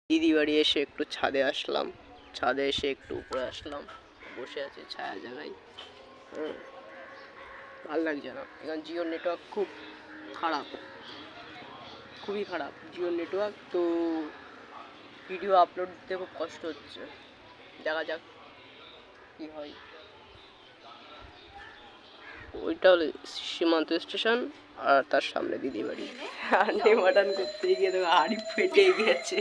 দিদি বাড়ি এসে একটু ছাদে আসলাম, ছাদে এসে একটু উপরে আসলাম, বসে আছে ছায়া জায়গায়। ভালো লাগছে না, এখানে জিও নেটওয়ার্ক খুব খারাপ, খুবই খারাপ জিও নেটওয়ার্ক। তো ভিডিও আপলোড দিতে খুব কষ্ট হচ্ছে, দেখা যাক কি হয়। ওইটা হলো সীমান্ত স্টেশন আর তার সামনে দিদি বাড়ি। হান্ডি মাটন করতে গিয়ে তো হাড়ি ফেটে গেছে,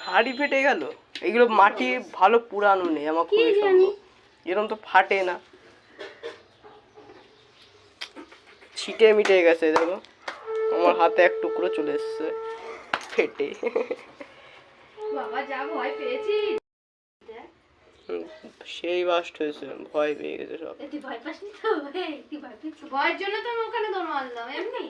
হাড়ি ফেটে গেল। এগুলো মাটি ভালো পুরানো নেই আমার খুবই সম্ভব, এরকম তো ফাটে না, ছিটে মিটে গেছে। দেখো আমার হাতে এক টুকরো চলে এসছে ফেটে। বাবা যা ভয় পেয়েছি, সেই বাস্ট হয়েছে, ভয় পেয়ে গেছে সব। তুই ভয় পাসনি তো? তুই ভয় পেয়েছিস? ভয়ের জন্য তো আমি ওখানে দৌড় মারলাম এমনি।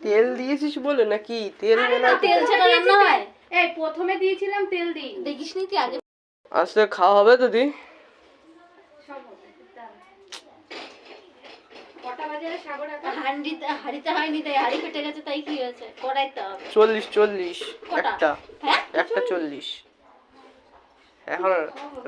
তেল দিয়েছিস বলে নাকি? তেল তেল ছাড়া রান্না হয়? এই প্রথমে দিয়েছিলাম তেল দিই, দেখিসনি তুই আগে? আজকে খাওয়া হবে তো দি? সব হবে। কটা বাজে সাগর হান্ডিতে হাড়িতে হয়নি, তাই হাড়ি ফেটে গেছে, তাই কি হয়েছে? কড়াইতে হবে 40 একটা, হ্যাঁ একটা 40। এখন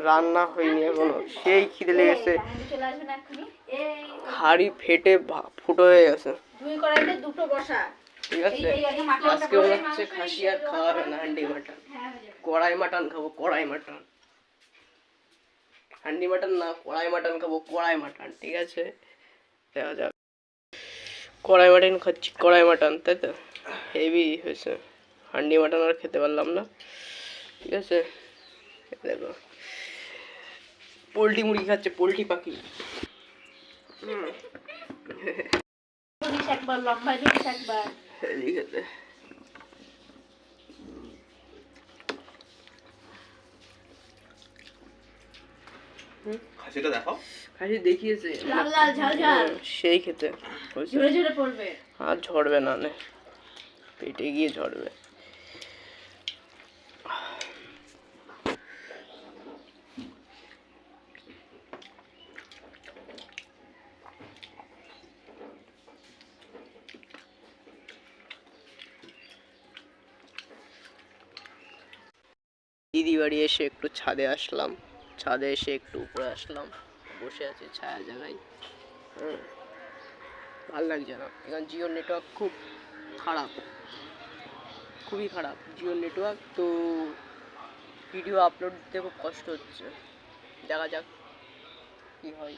রান্না হয়নি এখনো, সেই খিদে লেগেছে, চলে আসবে না এক্ষুনি। এই হাড়ি ফেটে ফুটো হয়ে গেছে। দুই কড়াইতে দুটো বসা, ঠিক আছে? আজকে মনে হচ্ছে খাসি আর খাওয়া হবে না, হান্ডি মাটন। কড়াই মাটন খাবো, কড়াই মাটন। হান্ডি মাটন না, কড়াই মাটন খাবো, কড়াই মাটন। ঠিক আছে, দেখা যাক। কড়াই মাটন খাচ্ছি, কড়াই মাটন, তাই তো হেভি হয়েছে। হান্ডি মাটন আর খেতে পারলাম না। ঠিক আছে, দেখো পোলট্রি মুরগি খাচ্ছে, পোলট্রি পাখি। একবার লম্বা ধরিস একবার হেভি খেতে। খাসিটা দেখাও। খাসি দেখিয়েছে, লাল লাল ঝাল ঝাল, সেই খেতে ঝরে ঝরে পড়বে। আর ঝরবে না, নে পেটে গিয়ে ঝরবে। দিদি বাড়ি এসে একটু ছাদে আসলাম, ছাদে এসে একটু উপরে আসলাম, বসে আছে ছায়া জায়গায়। ভাল লাগছে না, এখানে জিও নেটওয়ার্ক খুব খারাপ, খুবই খারাপ জিও নেটওয়ার্ক। তো ভিডিও আপলোড দিতে খুব কষ্ট হচ্ছে, দেখা যাক কি হয়।